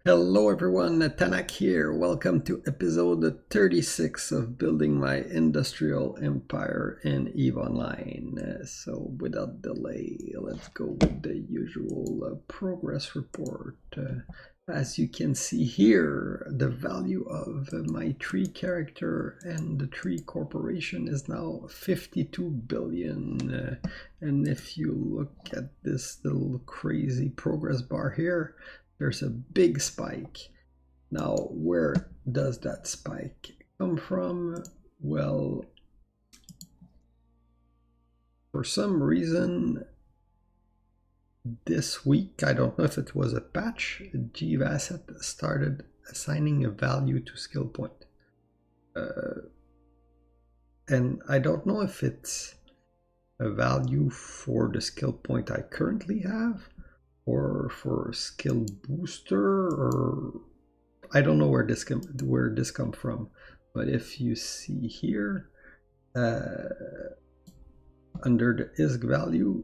Hello everyone, Tanak here. Welcome to episode 36 of Building My Industrial Empire in EVE Online. So without delay, let's go with the usual progress report. As you can see here, the value of my tree character and the tree corporation is now 52 billion. And if you look at this little crazy progress bar here, there's a big spike. Now, where does that spike come from? Well, for some reason, this week, I don't know if it was a patch, Jeeve Asset started assigning a value to skill point. And I don't know if it's a value for the skill point I currently have, or for skill booster, or I don't know where this come from. But if you see here, under the ISK value,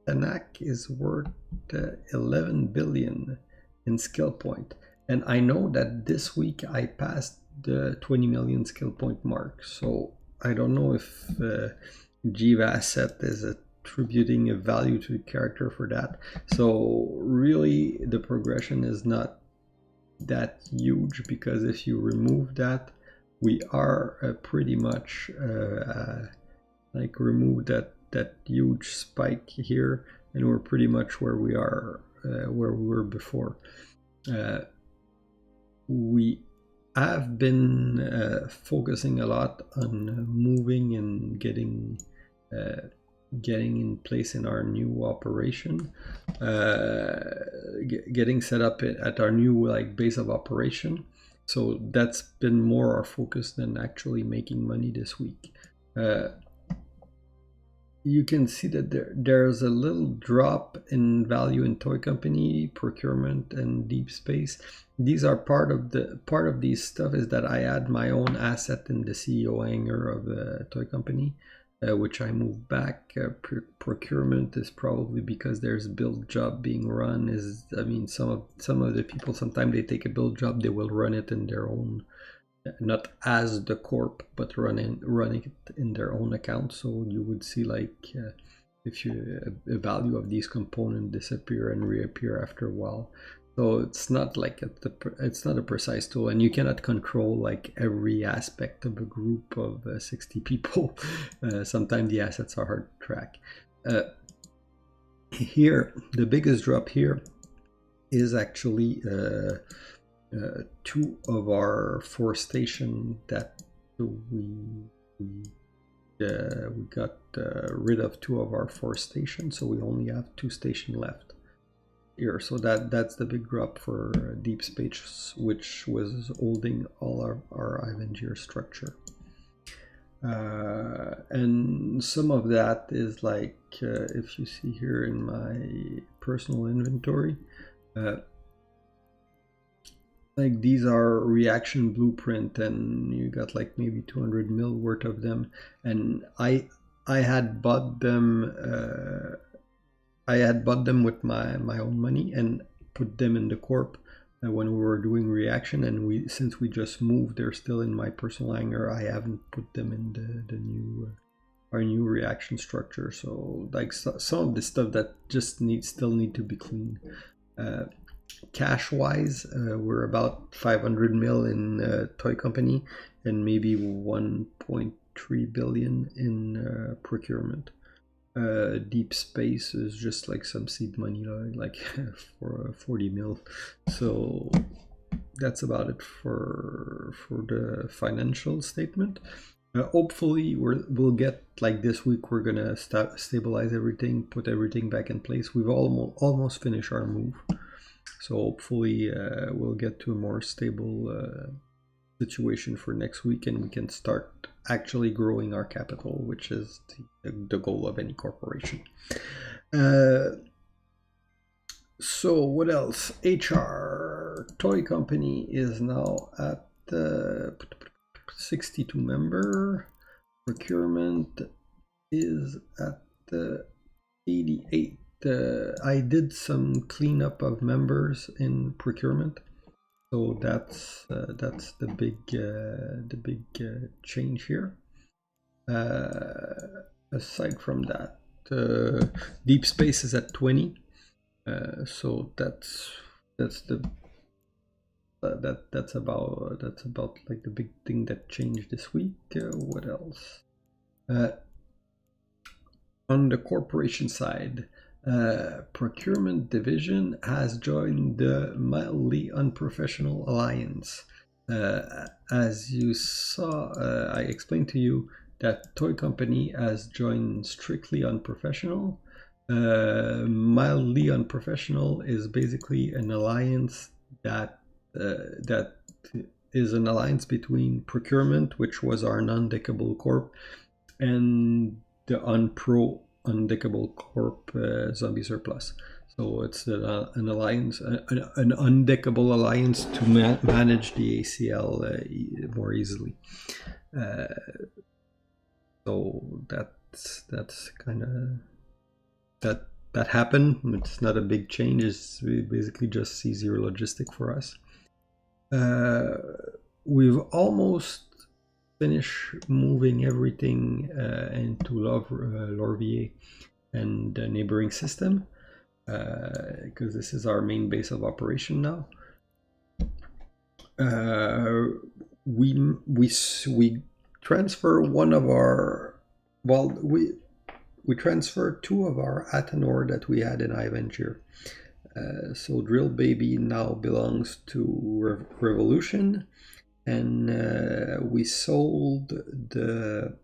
Tanak is worth 11 billion in skill point, and I know that this week I passed the 20 million skill point mark. So I don't know if Jeeve Asset is attributing a value to the character for that. So really the progression is not that huge, because if you remove that, we are pretty much like remove that huge spike here, and we're pretty much where we are where we were before. We have been focusing a lot on moving and getting in place in our new operation, getting set up at our new base of operation. So that's been more our focus than actually making money this week. You can see that there's a little drop in value in toy company, procurement, and deep space. These are part of these stuff is that I add my own asset in the CEO hangar of the toy company, which I moved back. Procurement is probably because there's build job being run. Some of the people, sometimes they take a build job, they will run it in their own, not as the corp, but running it in their own account. So you would see if a value of these components disappear and reappear after a while. So it's not it's not a precise tool, and you cannot control every aspect of a group of 60 people. Sometimes the assets are hard to track. Here, the biggest drop here is actually 2 of our 4 stations that we got rid of 2 of our 4 stations, so we only have 2 stations left here. So that's the big drop for deep space, which was holding all our Avenger structure. And some of that is if you see here in my personal inventory, these are reaction blueprint, and you got maybe 200 mil worth of them, and I had bought them. I had bought them with my own money and put them in the corp when we were doing reaction, and since we just moved, they're still in my personal hangar. I haven't put them in the new our new reaction structure. So some of the stuff that just still need to be cleaned. Cash wise, we're about 500 mil in toy company and maybe 1.3 billion in procurement. Deep space is just some seed money, for 40 mil. So that's about it for the financial statement. Hopefully we'll get this week. We're gonna stabilize everything, put everything back in place. We've almost finished our move. So hopefully we'll get to a more stable situation for next week, and we can start actually growing our capital, which is the goal of any corporation. So what else? HR toy company is now at 62 member. Procurement is at 88. I did some cleanup of members in procurement, so that's the big change here. Aside from that, deep space is at 20, so that's the that's about like the big thing that changed this week. What else? On the corporation side, procurement division has joined the mildly unprofessional alliance. As you saw, I explained to you that toy company has joined strictly unprofessional. Mildly unprofessional is basically an alliance that is an alliance between procurement, which was our non-deckable corp, and the undeckable corp zombie surplus. So it's an alliance, an undeckable alliance to manage the ACL more easily. So that's kind of that happened. It's not a big change. It's basically just easier logistic for us. We've almost finished moving everything into Lorvier and the neighboring system, because this is our main base of operation now. We transfer one of our, well, we transfer two of our Athanor that we had in iVenture. So Drill Baby now belongs to Revolution, and we sold the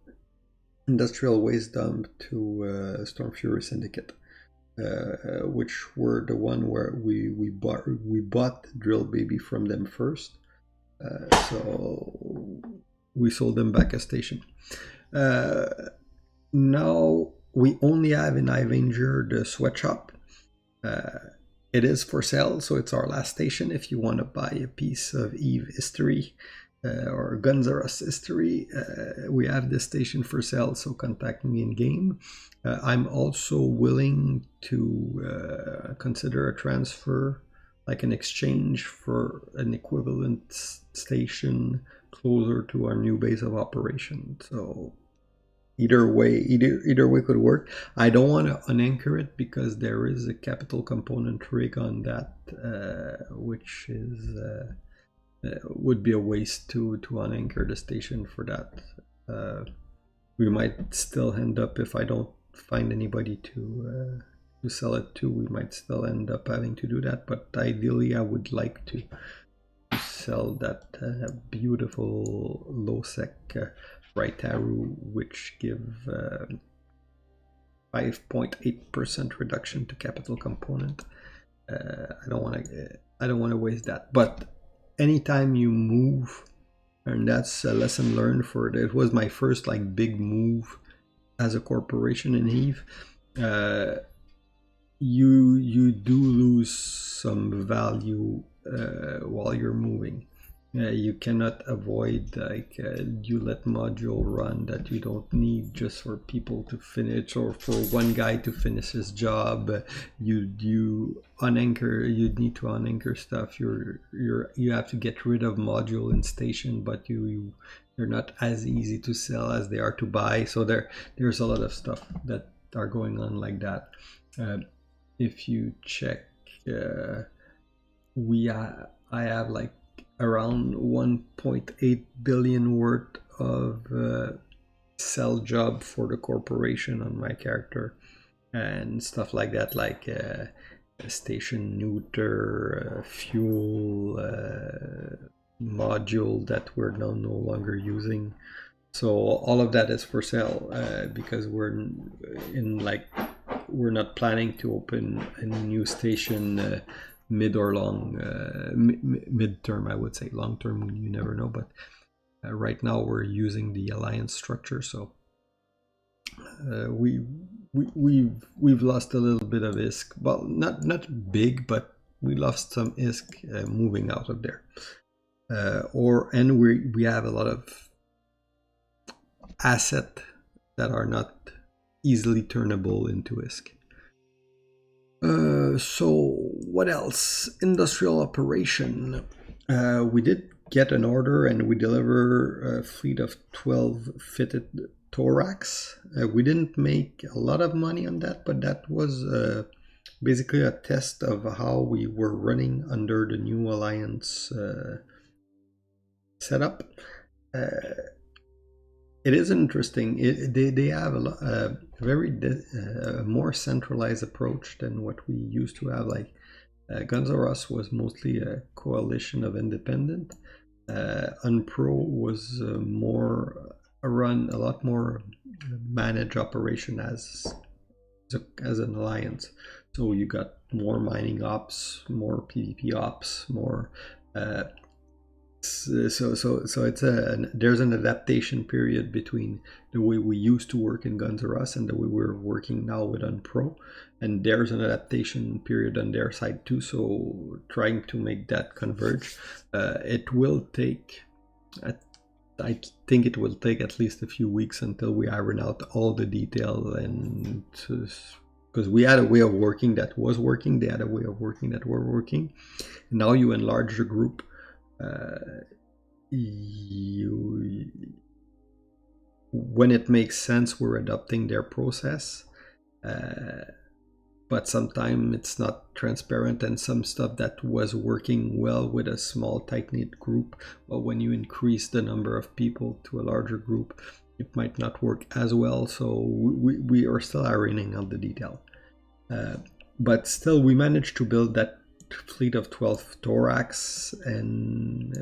industrial waste dump to Storm Fury Syndicate, which were the one where we bought Drill Baby from them first. So we sold them back a station. Now we only have in iVenture the sweatshop. It is for sale, so it's our last station. If you want to buy a piece of Eve history or Guns R Us history, we have this station for sale, so contact me in game. I'm also willing to consider a transfer, like an exchange for an equivalent station closer to our new base of operation. So either way could work. I don't want to unanchor it because there is a capital component rig on that, which is would be a waste to unanchor the station for that. We might still end up, if I don't find anybody to sell it to, we might still end up having to do that. But ideally, I would like to sell that beautiful low sec Raitaru, which give 5.8% reduction to capital component. I don't want to waste that. But anytime you move, and that's a lesson learned for it. It was my first like big move as a corporation in Eve. You do lose some value while you're moving. You cannot avoid like you let module run that you don't need just for people to finish or for one guy to finish his job. You unanchor. You need to unanchor stuff. You have to get rid of module in station, but they're not as easy to sell as they are to buy. So there's a lot of stuff that are going on like that. If you check, I have like around 1.8 billion worth of sell job for the corporation on my character and stuff like that, like station neuter, fuel, module that we're now no longer using. So all of that is for sale because we're not planning to open a new station mid or long, mid-term, I would say. Long term, you never know, but right now we're using the alliance structure, so we've lost a little bit of ISK. Well, not big, but we lost some ISK moving out of there. And we have a lot of assets that are not easily turnable into ISK. So what else? Industrial operation. We did get an order and we deliver a fleet of 12 fitted thorax. We didn't make a lot of money on that, but that was basically a test of how we were running under the new alliance setup. It is interesting. They have a very more centralized approach than what we used to have. Like Guns R Us was mostly a coalition of independent. Unpro was more a lot more managed operation as an alliance. So you got more mining ops, more PvP ops, more. So it's there's an adaptation period between the way we used to work in Guns R Us and the way we're working now with Unpro, and there's an adaptation period on their side too. So trying to make that converge, it will take. I think it will take at least a few weeks until we iron out all the detail, and because we had a way of working that was working, they had a way of working that were working. And now you enlarge the group. When it makes sense, we're adopting their process, but sometimes it's not transparent, and some stuff that was working well with a small tight-knit group, but when you increase the number of people to a larger group, it might not work as well. So we are still ironing out the detail, but still we managed to build that fleet of 12 thorax and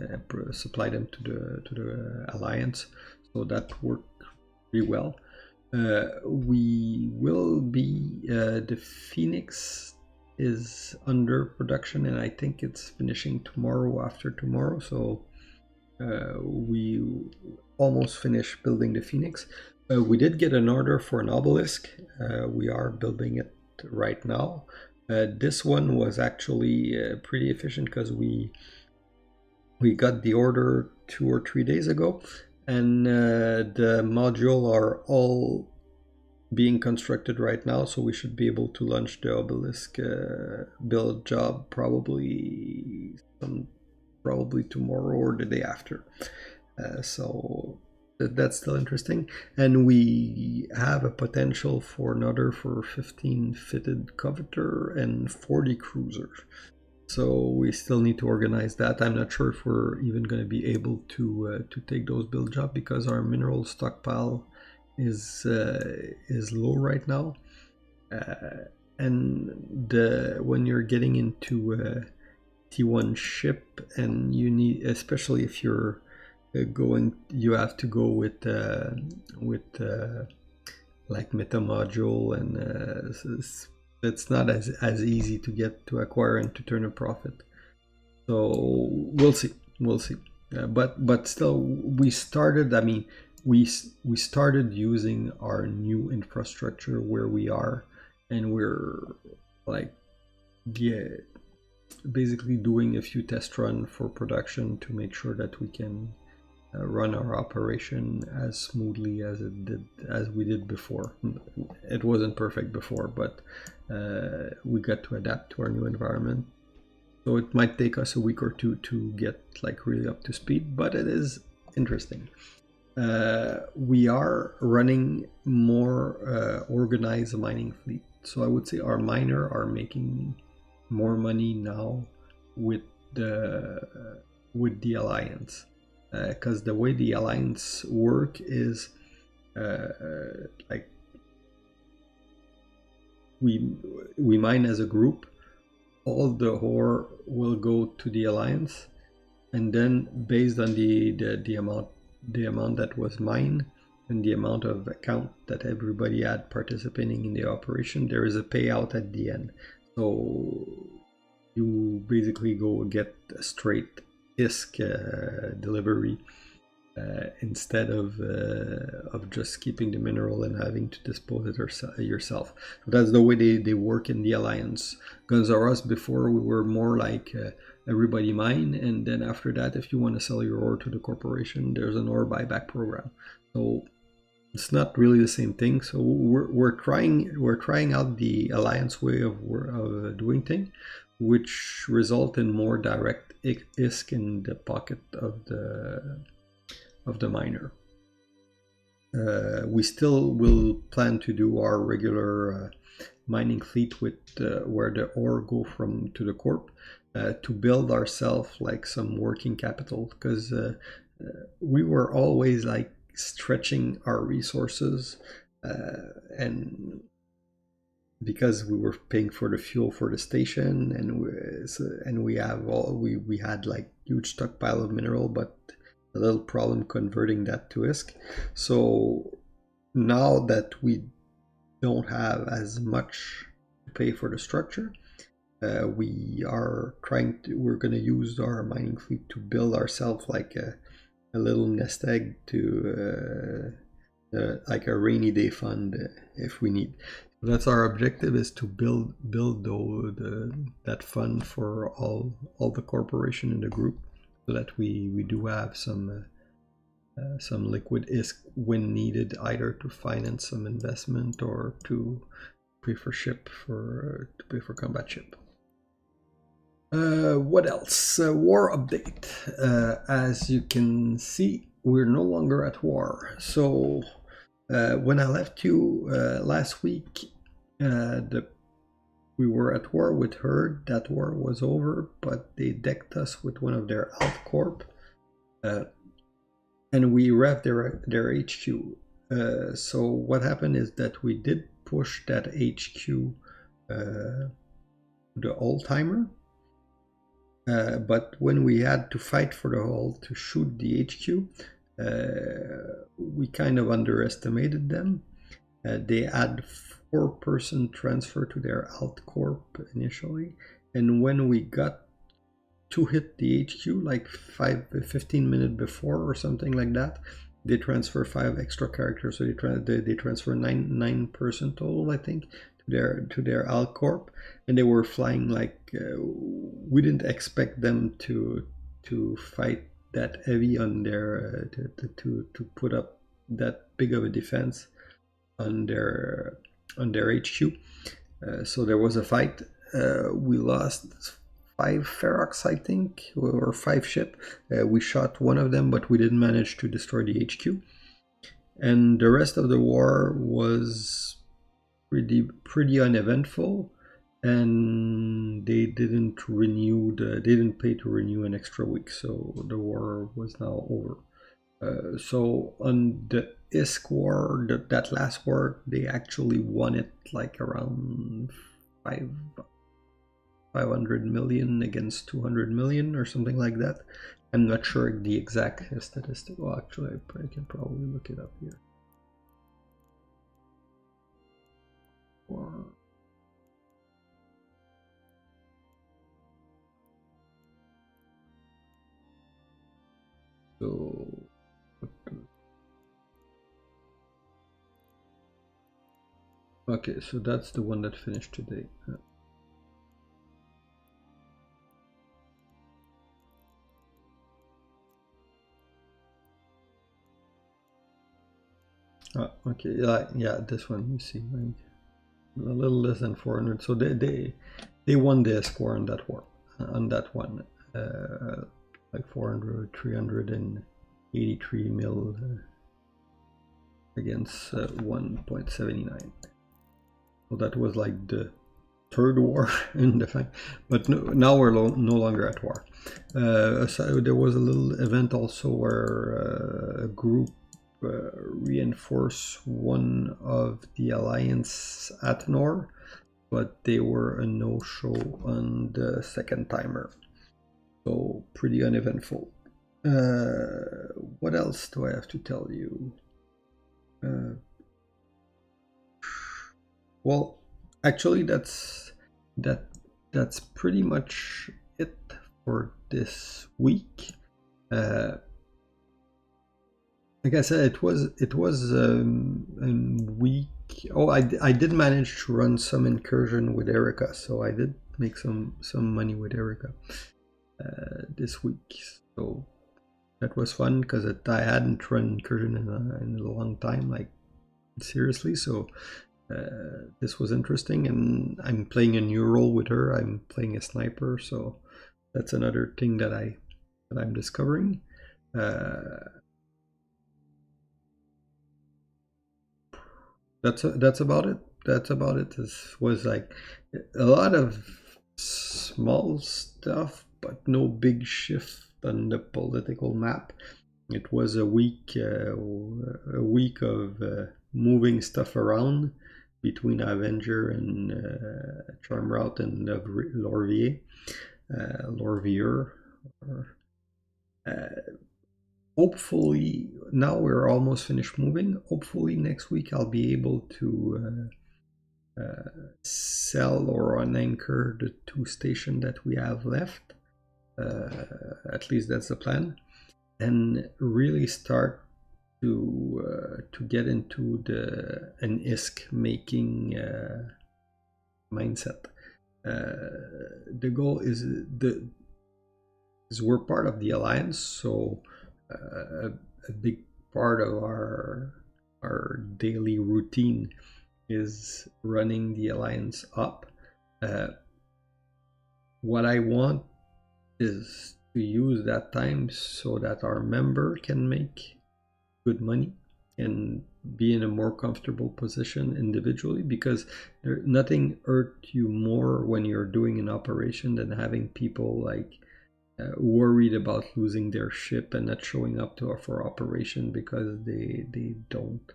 supply them to the alliance, so that worked pretty well. We will be the Phoenix is under production, and I think it's finishing tomorrow after tomorrow, so we almost finished building the Phoenix. We did get an order for an obelisk. We are building it right now. This one was actually pretty efficient because we got the order 2 or 3 days ago, and the module are all being constructed right now, so we should be able to launch the obelisk build job probably tomorrow or the day after. So that's still interesting, and we have a potential for another 15 fitted coveter and 40 cruisers. So we still need to organize that. I'm not sure if we're even going to be able to take those build jobs because our mineral stockpile is low right now, and when you're getting into a T1 ship, and you need, especially if you're you have to go with like meta module, and it's not as easy to get to acquire and to turn a profit. So we'll see. But still, we started. I mean, we started using our new infrastructure where we are, and we're like basically doing a few test runs for production to make sure that we can run our operation as smoothly as we did before. It wasn't perfect before, but we got to adapt to our new environment. So it might take us a week or two to get like really up to speed, but it is interesting. We are running more organized mining fleet. So I would say our miner are making more money now with the alliance. Because the way the alliance work is like we mine as a group, all the ore will go to the alliance, and then based on the amount that was mined and the amount of account that everybody had participating in the operation, there is a payout at the end. So you basically go get a straight ISK delivery instead of just keeping the mineral and having to dispose it yourself. So that's the way they work in the alliance. Guns R Us before, we were more like everybody mine, and then after that, if you want to sell your ore to the corporation, there's an ore buyback program. So it's not really the same thing. So we're trying out the alliance way of doing things, which result in more direct ISK in the pocket of the miner. We still will plan to do our regular mining fleet with where the ore go from to the corp to build ourselves like some working capital, because we were always like stretching our resources and because we were paying for the fuel for the station, and we had like huge stockpile of mineral, but a little problem converting that to ISK. So now that we don't have as much to pay for the structure, we're going to use our mining fleet to build ourselves like a little nest egg to like a rainy day fund if we need. That's our objective, is to build that fund for all the corporation in the group, so that we do have some liquid ISK when needed, either to finance some investment or to pay for combat ship. What else? War update. As you can see, we're no longer at war. So when I left you last week, we were at war with Herd. That war was over, but they decked us with one of their alt corp, and we revved their HQ. So what happened is that we did push that HQ the old timer, but when we had to fight for the hull to shoot the HQ, we kind of underestimated them. They had 4-person transfer to their alt corp initially, and when we got to hit the HQ like 15 minutes before or something like that, they transfer 5 extra characters, so they transfer 9-person total, I think, to their alt corp, and they were flying like we didn't expect them to fight that heavy on their to put up that big of a defense on their HQ. So there was a fight. We lost 5 Ferox, I think, or 5 ship. We shot one of them, but we didn't manage to destroy the HQ. And the rest of the war was pretty uneventful, and they didn't pay to renew an extra week, so the war was now over. So on the ISK war, that last war, they actually won it like around 500 million against 200 million or something like that. I'm not sure the exact statistic. Well, actually, I can probably look it up here. So okay, so that's the one that finished today. Okay, yeah, this one you see, like a little less than 400. So they won the score on that war, on that one, like 400, 383 mil against 1.79. So that was like the third war in the fact, but now we're no longer at war. So there was a little event also where a group reinforced one of the alliance Athanor, but they were a no-show on the second timer, so pretty uneventful. What else do I have to tell you? Well, actually, that's pretty much it for this week. Like I said, it was a week. Oh, I did manage to run some incursion with Erica, so I did make some money with Erica this week. So that was fun, because I hadn't run incursion in a long time, like seriously. So this was interesting, and I'm playing a new role with her. I'm playing a sniper, so that's another thing that I'm discovering. That's about it. That's about it. This was like a lot of small stuff, but no big shift on the political map. It was a week of moving stuff around between Avenger and Charm Route and Lorvier, Lorvier. Hopefully, now we're almost finished moving. Hopefully, next week I'll be able to sell or unanchor the 2 stations that we have left. At least that's the plan, and really start to get into an ISK making mindset. The goal is we're part of the alliance, so a big part of our daily routine is running the alliance up. What I want is to use that time so that our member can make good money and be in a more comfortable position individually, because nothing hurt you more when you're doing an operation than having people like worried about losing their ship and not showing up for operation because they don't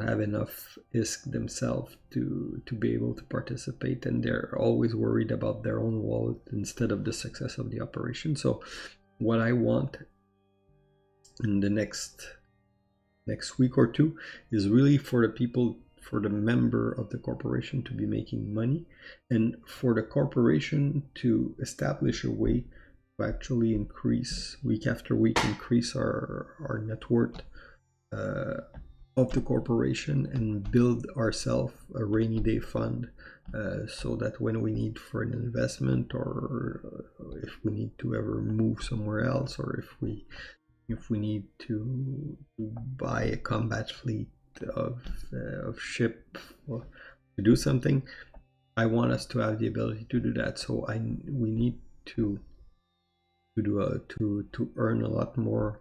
have enough ISK themselves to be able to participate, and they're always worried about their own wallet instead of the success of the operation. So what I want in the next week or two is really for the member of the corporation to be making money, and for the corporation to establish a way to actually increase week after week, increase our net worth of the corporation, and build ourselves a rainy day fund, so that when we need for an investment, or if we need to ever move somewhere else, or if we need to buy a combat fleet of ship or to do something, I want us to have the ability to do that. So we need to earn a lot more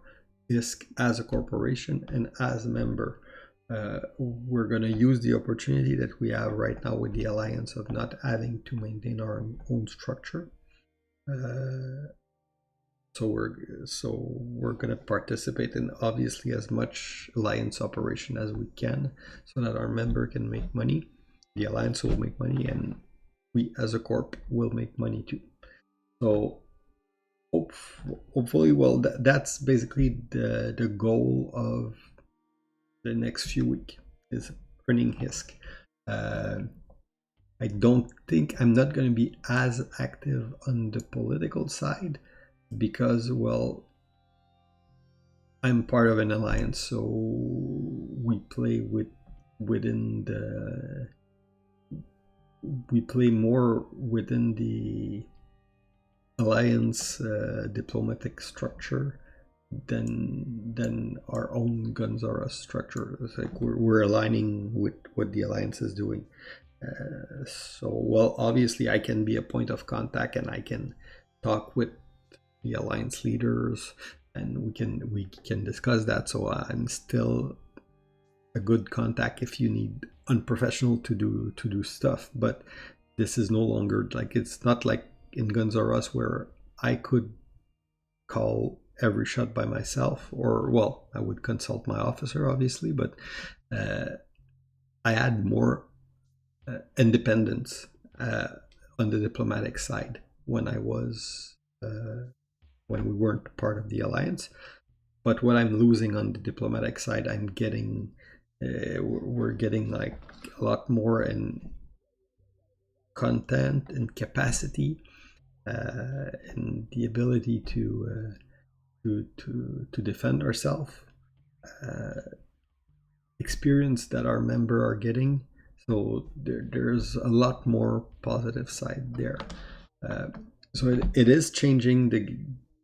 ISK as a corporation and as a member. We're going to use the opportunity that we have right now with the alliance of not having to maintain our own structure. So we're going to participate in obviously as much alliance operation as we can, so that our member can make money, the alliance will make money, and we as a corp will make money too. So hopefully, well, that's basically the goal of the next few weeks, is earning ISK. I don't think I'm not going to be as active on the political side, because, well, I'm part of an alliance, so we play we play more within the alliance diplomatic structure than our own Guns R Us structure. It's like we're aligning with what the alliance is doing. So, well, obviously I can be a point of contact, and I can talk with the alliance leaders, and we can discuss that. So I'm still a good contact if you need unprofessional to do stuff. But this is no longer like, it's not like in Guns R Us where I could call every shot by myself, or, well, I would consult my officer obviously, but I had more independence on the diplomatic side when I was when we weren't part of the alliance. But what I'm losing on the diplomatic side, I'm getting we're getting like a lot more in content and capacity, and the ability to defend ourselves, experience that our member are getting. So there's a lot more positive side there. So it is changing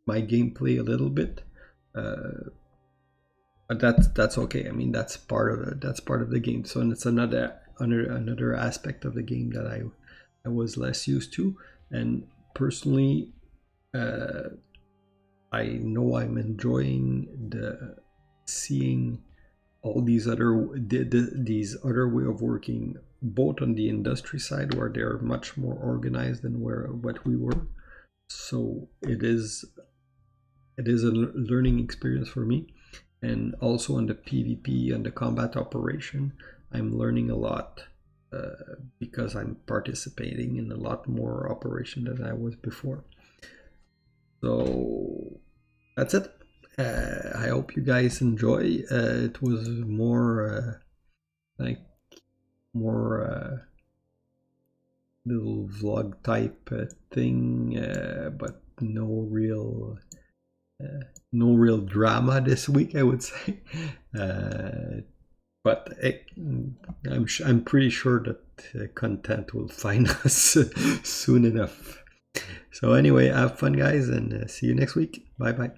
my gameplay a little bit. but that's okay. I mean, that's part of the game. So, and it's another aspect of the game that I was less used to. And personally, uh, I know I'm enjoying the seeing all these other way of working, both on the industry side where they're much more organized than where what we were. So it is a learning experience for me, and also on the PvP and the combat operation, I'm learning a lot because I'm participating in a lot more operation than I was before. So that's it. I hope you guys enjoy. It was more like more little vlog type thing, but no real drama this week, I would say. But I'm pretty sure that content will find us soon enough. So anyway, have fun, guys, and see you next week. Bye bye.